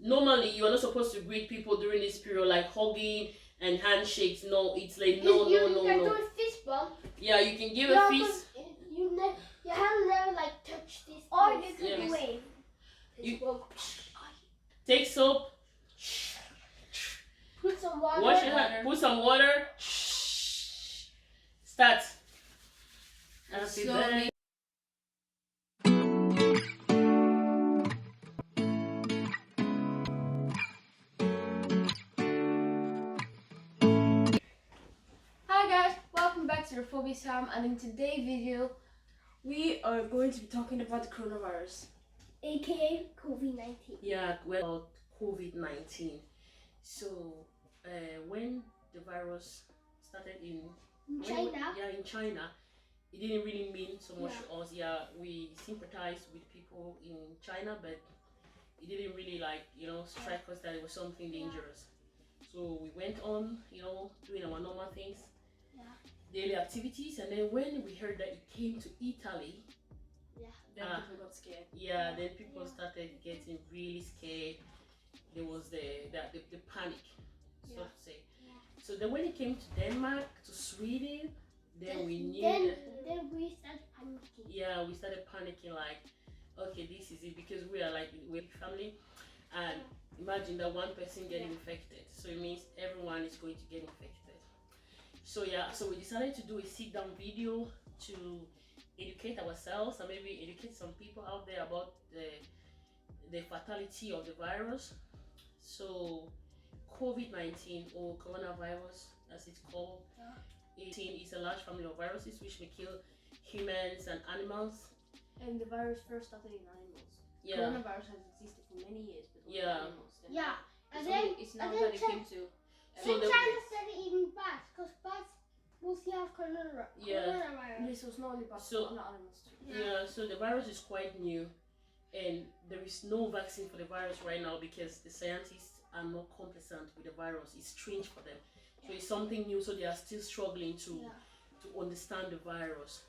normally you are not supposed to greet people during this period, like hugging and handshakes. No, it's like no. You can do a fist bump. Yeah, you can give a fist. Your hand never like touch this. Or you can wave. Take soap. Put some water. Wash your hand. Put some water. Start. Happy birthday. Hi guys, welcome back to the Phobia Ham, and in today's video we are going to be talking about the coronavirus, aka COVID-19. Yeah, well, COVID-19. So, when the virus started in China, in China, it didn't really mean so much to us. Yeah, we sympathized with people in China, but it didn't really strike us that it was something dangerous. So we went on, doing our normal things, daily activities, and then when we heard that it came to Italy, then people got scared. Yeah, then people started getting really scared. There was the panic, so to say. So then when it came to Denmark, to Sweden, then we knew then we started panicking. Yeah, we started panicking, like, okay, this is it, because we're a family, and imagine that one person getting infected, so it means everyone is going to get infected. So so we decided to do a sit-down video to educate ourselves and maybe educate some people out there about the fatality of the virus. So COVID-19, or coronavirus as it's called, is a large family of viruses which may kill humans and animals. And the virus first started in animals. Yeah. Coronavirus has existed for many years, but only animals. It's now that it came to. So China started eating bats, because bats mostly have coronavirus. This was not only bats, So- but other animals too. So the virus is quite new, and there is no vaccine for the virus right now because the scientists are not complacent with the virus. It's strange for them. So it's something new, so they are still struggling to understand the virus.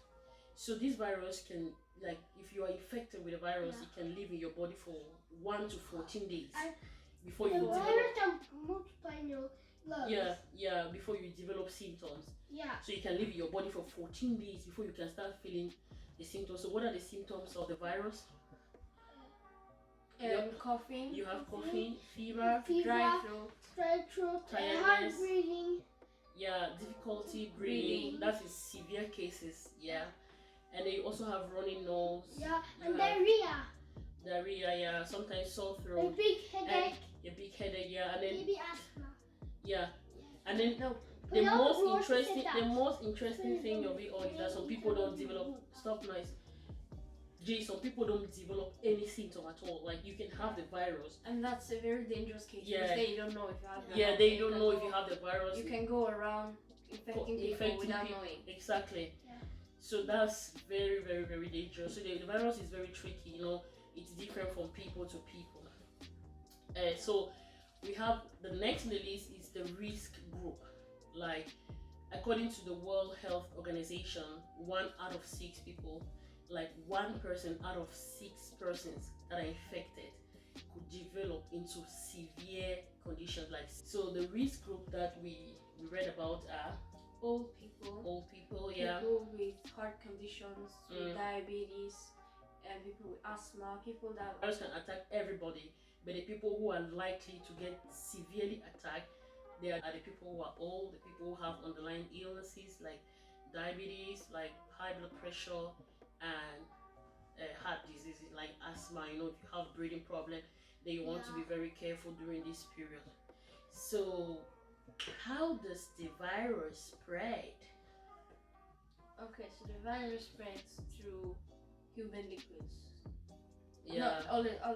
So this virus can, like, if you are infected with the virus, it can live in your body for 1 to 14 days before you develop. virus can multiply in your lungs. Before you develop symptoms. Yeah. So you can live in your body for 14 days before you can start feeling the symptoms. So what are the symptoms of the virus? Coughing. You have coughing, fever, Dry throat. tiredness, hard breathing. difficulty breathing. That is severe cases. And then you also have running nose. And Diarrhea. Sometimes sore a throat. big headache. A big headache. And then Maybe asthma. and then the most interesting thing of it all is that some people don't develop. Stop noise. Jay, some people don't develop any symptom at all. Like, you can have the virus, And that's a very dangerous case because they don't know if you have the they don't know if you have the virus. You can go around infecting people without knowing. Exactly. So that's very, very, very dangerous. So the virus is very tricky. It's different from people to people. So we have the next on the list is the risk group. Like, according to the World Health Organization, 1 out of 6 people, like 1 person out of 6 persons that are infected, could develop into severe conditions. So the risk group that we read about are Old people, people with heart conditions, with diabetes, and people with asthma, people that virus can attack everybody, but the people who are likely to get severely attacked, they are the people who are old, the people who have underlying illnesses like diabetes, like high blood pressure, and heart diseases like asthma. If you have breathing problem, then you want to be very careful during this period. So how does the virus spread? Okay, so the virus spreads through human liquids.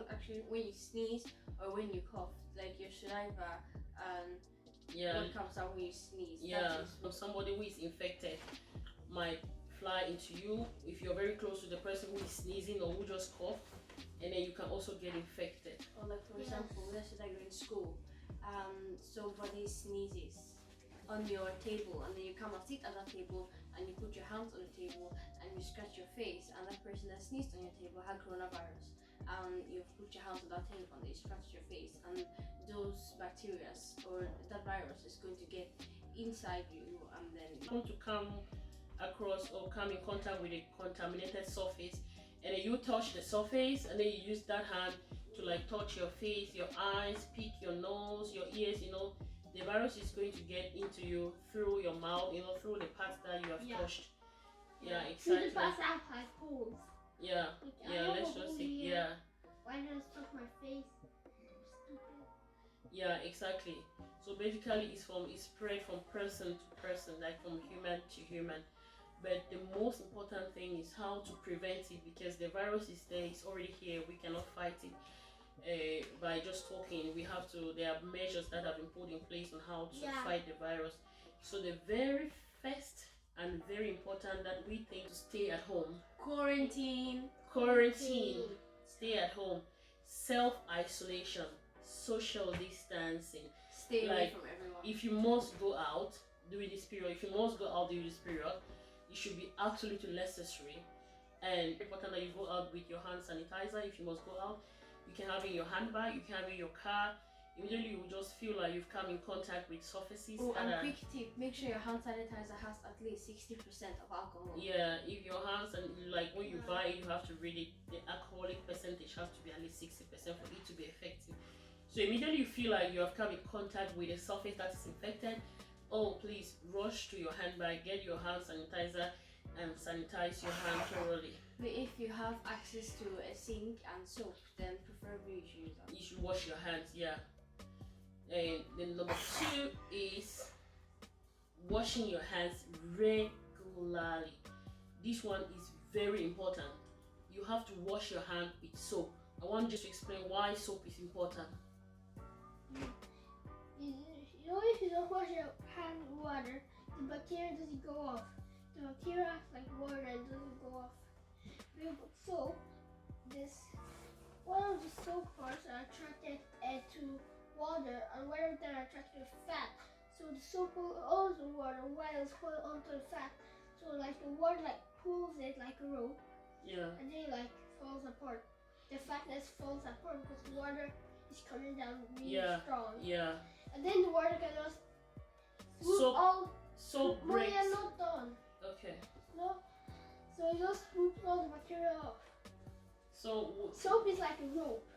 Actually, when you sneeze or when you cough, like your saliva and what comes out when you sneeze. So somebody who is infected might fly into you if you're very close to the person who is sneezing or who just coughed, and then you can also get infected. Or like, for example, let's say that you're in school, somebody sneezes on your table, and then you come and sit at that table and you put your hands on the table and you scratch your face, and that person that sneezed on your table had coronavirus, and you've put your hands on that tape and you scratch your face, and those bacteria or that virus is going to get inside you, and then Want to come across or come in contact with a contaminated surface, and then you touch the surface, and then you use that hand to like touch your face, your eyes, pick your nose, your ears, the virus is going to get into you through your mouth, through the parts that you have touched. Yeah, Through exactly. the past out like holes. Yeah, Like, I yeah, have let's a just hole say, here. yeah. Why did I stuck my face? Stupid. Yeah, exactly. So basically it's spread from person to person, like from human to human. But the most important thing is how to prevent it, because the virus is there, it's already here, we cannot fight it by just talking. There are measures that have been put in place on how to fight the virus. So the very first and very important that we think to stay at home. quarantine, Stay at home, self-isolation, social distancing. stay away from everyone. If you must go out during this period, it should be absolutely necessary. And it's important that you go out with your hand sanitizer. If you must go out, you can have it in your handbag, you can have it in your car. Immediately you will just feel like you've come in contact with surfaces. And quick tip, make sure your hand sanitizer has at least 60% of alcohol. Yeah, if your hands, and like when you buy it, you have to read it, the alcoholic percentage has to be at least 60% for it to be effective. So immediately you feel like you have come in contact with a surface that is infected, please rush to your handbag, get your hand sanitizer and sanitize your hand thoroughly. But if you have access to a sink and soap, then preferably you should use that. You should wash your hands, yeah. And then number 2 is washing your hands regularly. This one is very important. You have to wash your hand with soap. I want just to explain why soap is important. If you don't wash your hand with water, the bacteria doesn't go off. The bacteria acts like water and doesn't go off. With soap, one of the soap parts are attracted to water, and one of them are attracted to fat. So the soap pulls the water while it's holding onto the fat. So like the water pulls it like a rope. Yeah. And then it falls apart. The fatness falls apart because the water is coming down really strong. Yeah. And then the water can just soap No, breaks. yeah, not done. Okay. No. So it just swoops all the bacteria off. So Soap is like a rope.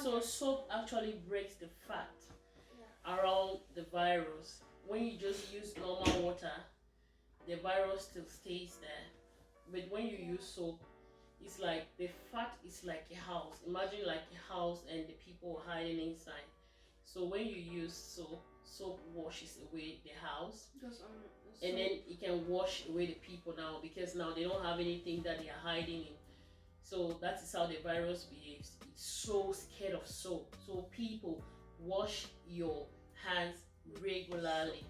So soap actually breaks the fat around the virus. When you just use normal water, the virus still stays there. But when you use soap, it's like the fat is like a house. Imagine like a house and the people hiding inside. So when you use soap washes away the house, and then it can wash away the people now, because now they don't have anything that they are hiding in. So that is how the virus behaves. It's so scared of soap. So people, wash your hands regularly.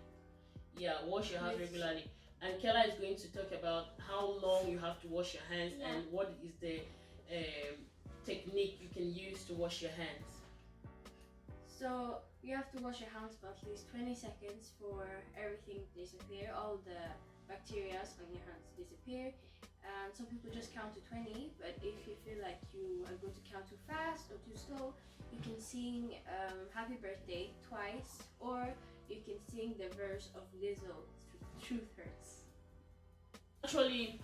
Yeah, wash your hands regularly. And Kella is going to talk about how long you have to wash your hands and what is the technique you can use to wash your hands. So you have to wash your hands for at least 20 seconds for everything to disappear, all the bacteria on your hands disappear. And some people just count to 20, but if you feel like you are going to count too fast or too slow, you can sing Happy Birthday twice, or you can sing the verse of Lizzo, Truth Hurts. Actually,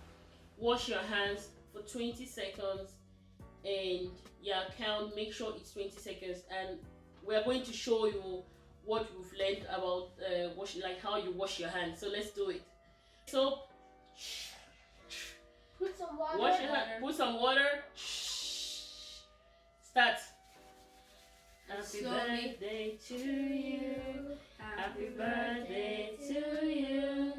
wash your hands for 20 seconds and make sure it's 20 seconds, and we're going to show you what we've learned about how you wash your hands. So let's do it. So put some water. Wash your hand, put some water. Start. Happy birthday to you. Happy birthday to you.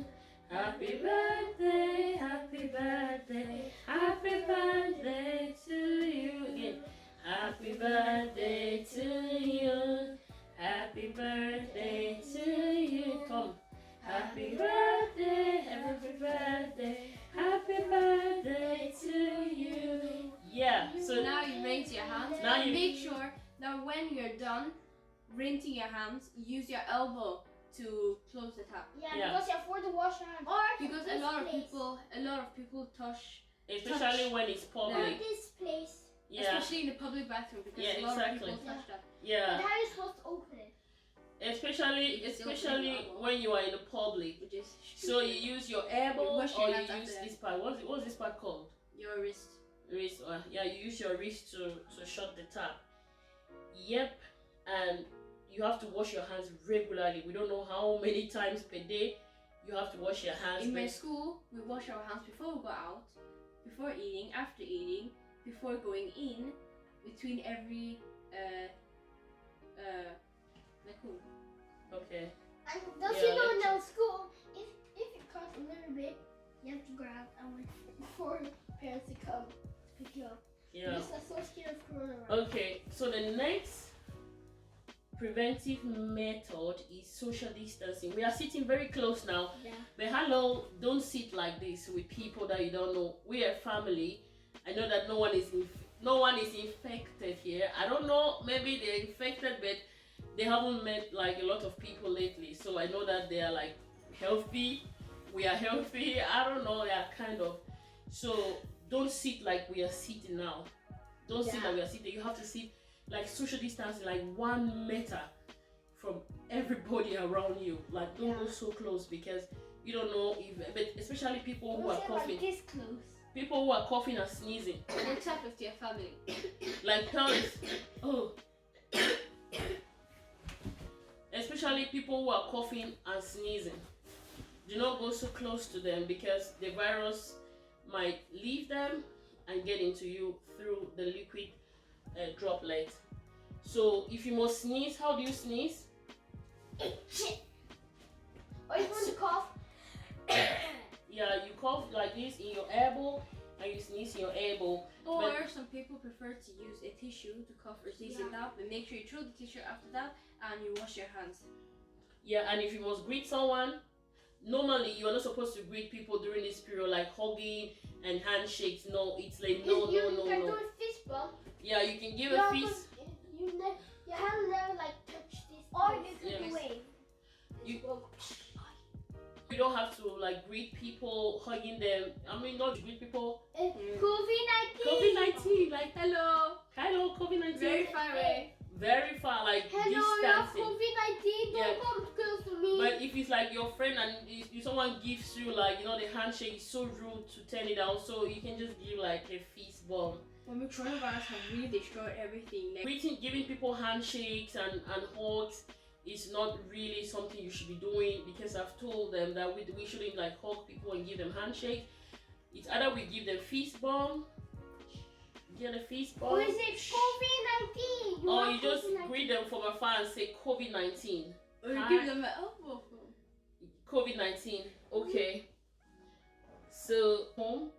Happy birthday, happy birthday, happy birthday to you. Again. Happy birthday to you. Happy birthday to you. Come. Happy birthday, happy birthday, happy birthday to you. Yeah. So now you rinse your hands. Now you make sure that when you're done rinsing your hands, use your elbow to close the tap. Yeah, because you afford to wash your hands. Because a lot of people touch. Especially when it's public. This place. Yeah. Especially in the public bathroom because Yeah, a lot exactly. of people touch that. Yeah. But how are you supposed to open it? Especially You just open especially your elbow. when you are in the public. Which is So you use your elbow wash or your you hands use after this part. What's this part called? your wrist. Wrist. Yeah, you use your wrist to shut the tap. Yep, and you have to wash your hands regularly. We don't know how many times per day you have to wash your hands. In my school, we wash our hands before we go out, before eating, after eating, before going in, between every like who? Okay. And don't Yeah, you know let's- in our school, if it costs a little bit, you have to grab and wait for parents to come to pick you up. Yeah. Because I'm so scared of coronavirus. Okay. So the next preventive method is social distancing. We are sitting very close now. Yeah. But hello, don't sit like this with people that you don't know. We are family. I know that no one is infected here. I don't know, maybe they're infected, but they haven't met like a lot of people lately. So I know that they are like healthy. We are healthy. I don't know. They are kind of. So don't sit like we are sitting now. Don't sit Yeah. like we are sitting. You have to sit like social distancing, like 1 meter from everybody around you. Like don't go Yeah. so close because you don't know if, but especially people who Don't are sit coughing, like this close. people who are coughing and sneezing. Except if your family. Like parents, oh, especially people who are coughing and sneezing. Do not go so close to them because the virus might leave them and get into you through the liquid droplet. So if you must sneeze, how do you sneeze? Or you want to cough? Yeah, you cough like this in your elbow and you sneeze in your elbow. Or But- some people prefer to use a tissue to cough or sneeze Yeah. it out, but make sure you throw the tissue after that and you wash your hands. Yeah, and if you must greet someone, normally you are not supposed to greet people during this period like hugging and handshakes. No, it's like no. You can do a fist bump. Yeah, you can give Yeah, a fist. Your hand never like touch this. Or you can Yes. wave. You- You don't have to like greet people, hugging them. I mean, not greet people. COVID-19. COVID-19, like Hello! hello, COVID-19. Very far away. Very far, like Hello, you have distancing. COVID-19. Yeah. Don't come close to me. But if it's like your friend and if someone gives you like the handshake is so rude to turn it down, so you can just give like a fist bump. When the coronavirus has really destroyed everything, like Giving people handshakes and hugs is not really something you should be doing because I've told them that we shouldn't like hug people and give them handshakes. It's either we give them fist bump, get a fist bump, Or is it COVID-19? or have you just COVID-19. greet them from afar and say COVID-19. or you Hi. give them an elbow. COVID-19. Okay. So home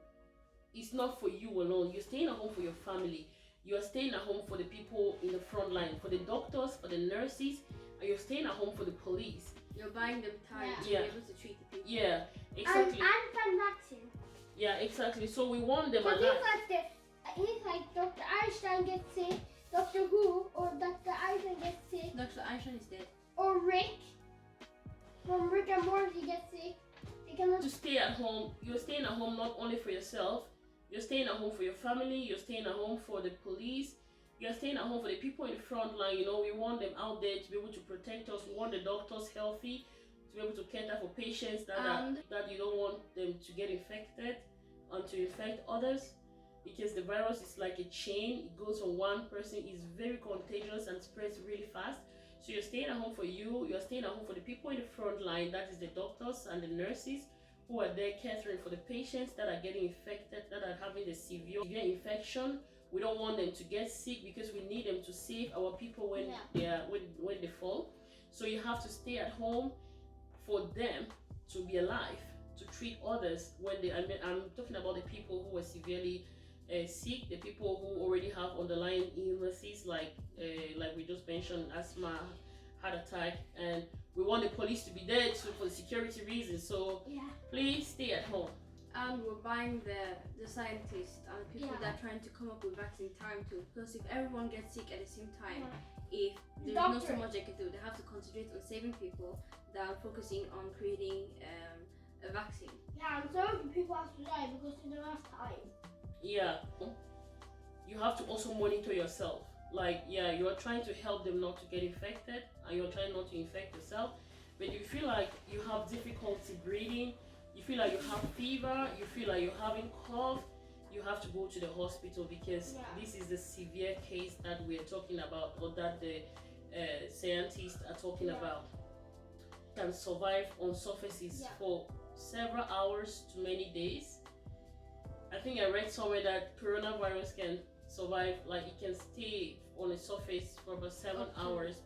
is not for you alone. You're staying at home for your family. You are staying at home for the people in the front line, for the doctors, for the nurses, and you're staying at home for the police. You're buying them time to Yeah. be able to treat the people. Yeah, And exactly. vaccine. Yeah, exactly. So we want them So alive. he's like Dr. Einstein gets sick, Dr. Who or Dr. Einstein gets sick, Dr. Einstein is dead. or Rick from Rick and Morty gets sick. They cannot To stay at home, you're staying at home not only for yourself, you're staying at home for your family, you're staying at home for the police, you're staying at home for the people in the front line. You know, we want them out there to be able to protect us. We want the doctors healthy, to be able to cater for patients that you don't want them to get infected and to infect others, because the virus is like a chain. It goes from one person, it's very contagious and spreads really fast. So you're staying at home for you, you're staying at home for the people in the front line, that is the doctors and the nurses who are there catering for the patients that are getting infected, that are having the severe infection. We don't want them to get sick because we need them to save our people when they fall. So you have to stay at home for them to be alive, to treat others when they. I'm talking about the people who are severely sick, the people who already have underlying illnesses like we just mentioned, asthma, heart attack, and we want the police to be there for the security reasons. So please stay at home. And we're buying the scientists and people that are trying to come up with vaccine time too. Because if everyone gets sick at the same time, if there's not so much they can do, they have to concentrate on saving people than focusing on creating a vaccine. Yeah, and so people have to die because they don't have time. Yeah, you have to also monitor yourself. Like, yeah, you're trying to help them not to get infected, and you're trying not to infect yourself. But you feel like you have difficulty breathing, you feel like you have fever, you feel like you're having cough, you have to go to the hospital, because this is the severe case that we're talking about, or that the scientists are talking about. Can survive on surfaces for several hours to many days. I think I read somewhere that coronavirus can survive, like it can stay on a surface for about 7 hours.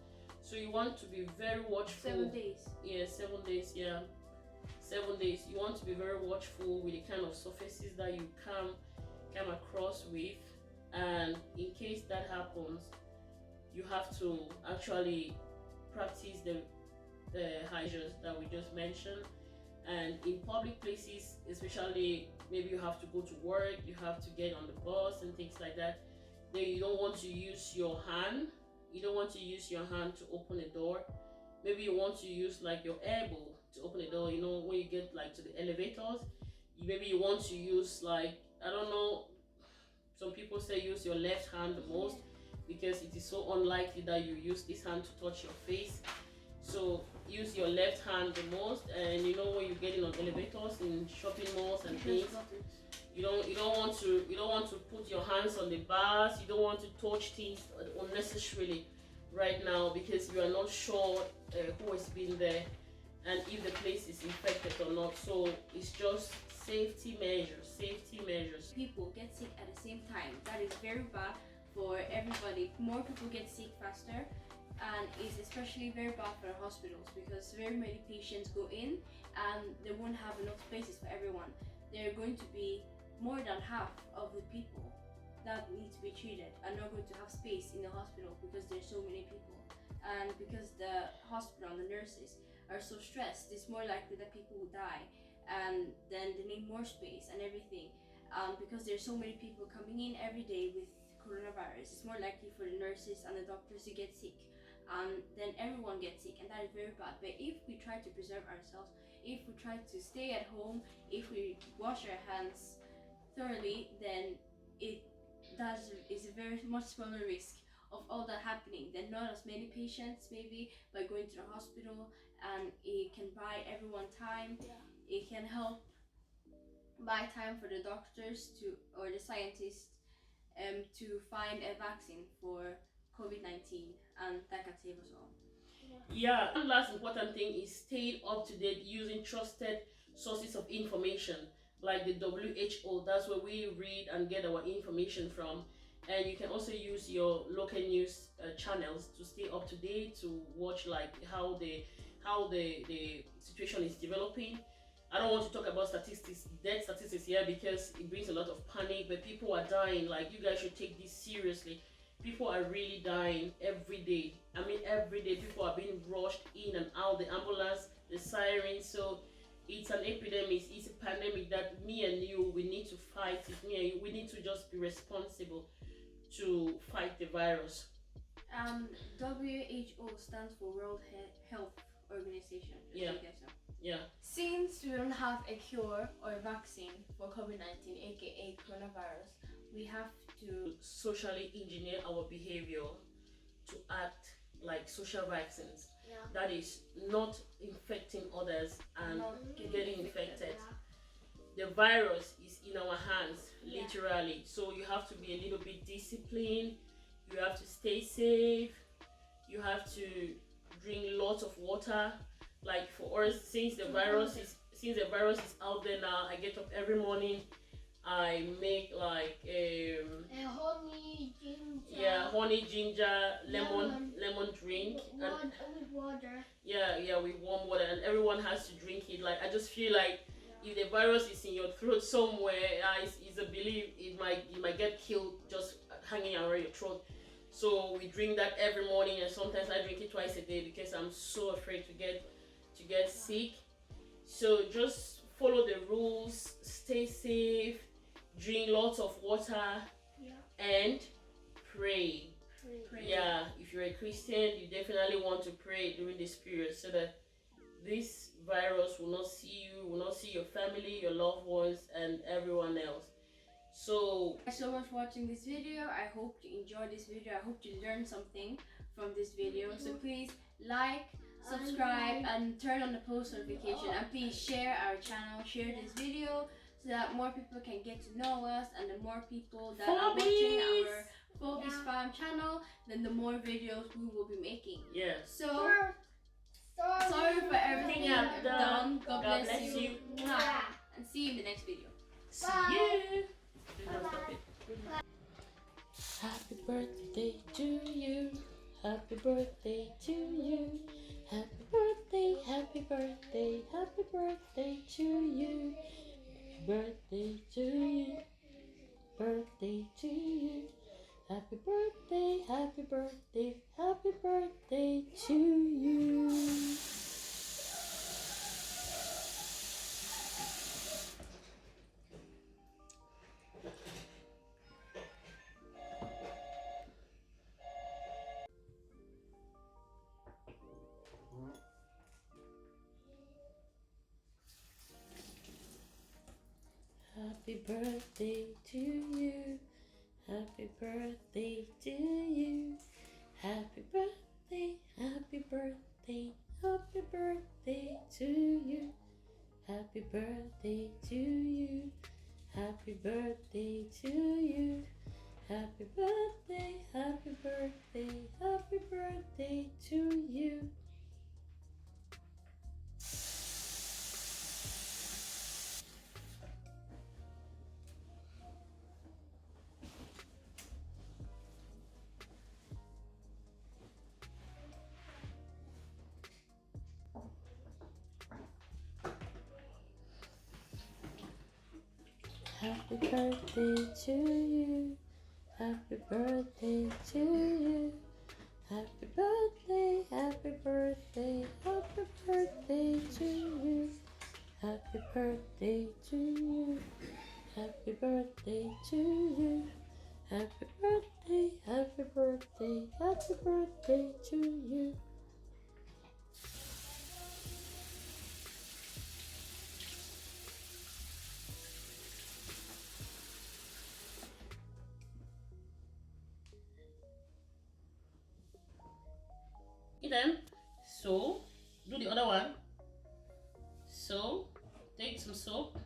So you want to be very watchful. 7 days. Yeah, 7 days. Yeah, 7 days. You want to be very watchful with the kind of surfaces that you come across with, and in case that happens, you have to actually practice the hygiene that we just mentioned. And in public places, especially, maybe you have to go to work, you have to get on the bus and things like that, then you don't want to use your hand. You don't want to use your hand to open a door. Maybe you want to use like your elbow to open a door. You know, when you get like to the elevators, maybe you want to use, like, I don't know, some people say use your left hand the most, because it is so unlikely that you use this hand to touch your face. So use your left hand the most. And you know, when you get in on elevators in shopping malls and things, you don't want to put your hands on the bars. You don't want to touch things unnecessarily right now, because you are not sure who has been there and if the place is infected or not. So it's just safety measures. People get sick at the same time. That is very bad for everybody. More people get sick faster, and it's especially very bad for the hospitals, because very many patients go in and they won't have enough spaces for everyone. There are going to be more than half of the people that need to be treated are not going to have space in the hospital, because there's so many people. And because the hospital and the nurses are so stressed, it's more likely that people will die, and then they need more space and everything. Because there's so many people coming in every day with coronavirus, it's more likely for the nurses and the doctors to get sick, and then everyone gets sick, and that is very bad. But if we try to preserve ourselves, if we try to stay at home, if we wash our hands thoroughly, then that is a very much smaller risk of all that happening. Then not as many patients maybe by going to the hospital, and it can buy everyone time. It can help buy time for the doctors or the scientists to find a vaccine for COVID-19, and that can save us all. Yeah, one last important thing is staying up to date using trusted sources of information, like the WHO. That's where we read and get our information from. And you can also use your local news channels to stay up to date, to watch like how the situation is developing. I don't want to talk about death statistics here, because it brings a lot of panic, but people are dying. Like, you guys should take this seriously. People are really dying every day. I mean, every day people are being rushed in and out, the ambulance, the sirens. So it's an epidemic, it's a pandemic that me and you, we need to fight it. Me and you, we need to just be responsible to fight the virus. WHO stands for World Health Organization. Yeah. So you guys know. Yeah. Since we don't have a cure or a vaccine for COVID-19, aka coronavirus, we have to socially engineer our behavior to act like social vaccines. That is, not infecting others and not getting infected. The virus is in our hands, literally. So you have to be a little bit disciplined. You have to stay safe. You have to drink lots of water. Like, for us, since the virus is out there now, I get up every morning. I make like honey, ginger, lemon drink, with water. With warm water, and everyone has to drink it. Like, I just feel like if the virus is in your throat somewhere, it's a belief it might get killed just hanging around your throat. So we drink that every morning, and sometimes I drink it twice a day, because I'm so afraid to get sick. So just follow the rules, stay safe, drink lots of water, and pray. Yeah, if you're a Christian, you definitely want to pray during this period, so that this virus will not see you, will not see your family, your loved ones, and everyone else. So Thanks so much for watching this video. I hope you enjoyed this video. I hope you learned something from this video. So please like, subscribe, and turn on the post notification. And please share our channel, share this video so that more people can get to know us, and the more people that are watching our Phobies Farm channel, then the more videos we will be making. yes. So sorry for everything I've done. God bless you. And see you in the next video. See you. Stop it. Happy birthday to you. Happy birthday to you. Happy birthday, happy birthday, happy birthday to you. Birthday to you. Birthday to you. Happy birthday, happy birthday, happy birthday to you. Happy birthday to you. Happy birthday to you. Happy birthday, happy birthday, happy birthday to you. Happy birthday to you. Happy birthday to you. Happy birthday, happy birthday, happy birthday to you. Happy birthday to you. Happy birthday to you. Happy birthday, happy birthday, happy birthday to you. Happy birthday to you. Happy birthday to you. Happy birthday, happy birthday, happy birthday to you. Then, so do the other one. So take some soap.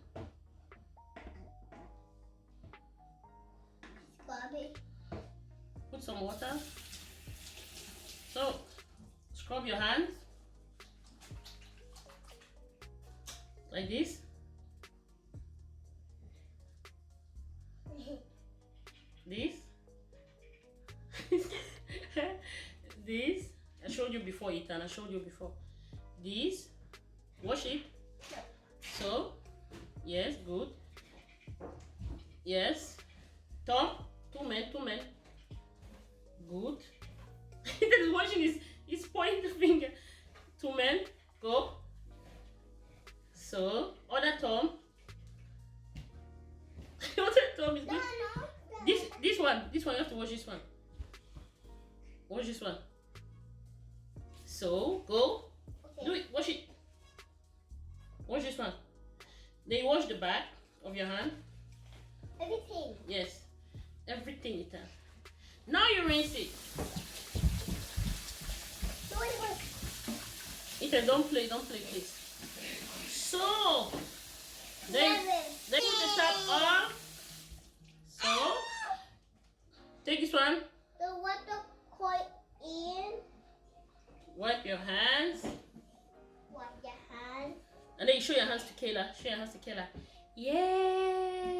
Put some water. So scrub your hands like this. This. This. I showed you before, Ethan. I showed you before. This. Wash it. So, yes, good. Yes. Tom, two men. Good. He's washing his pointer finger. Two men. Go. So, other Tom. Other Tom is good. This one. You have to wash this one. Wash this one. So, go. Okay. Do it. Wash it. Wash this one. Then you wash the back of your hand. Everything. Yes. Everything, Ethan. Now you rinse it. Ethan, don't play, please. So, then put the tap on. So, take this one. The water coin in. Wipe your hands. Wipe your hands. And then you show your hands to Kayla. Show your hands to Kayla. Yeah.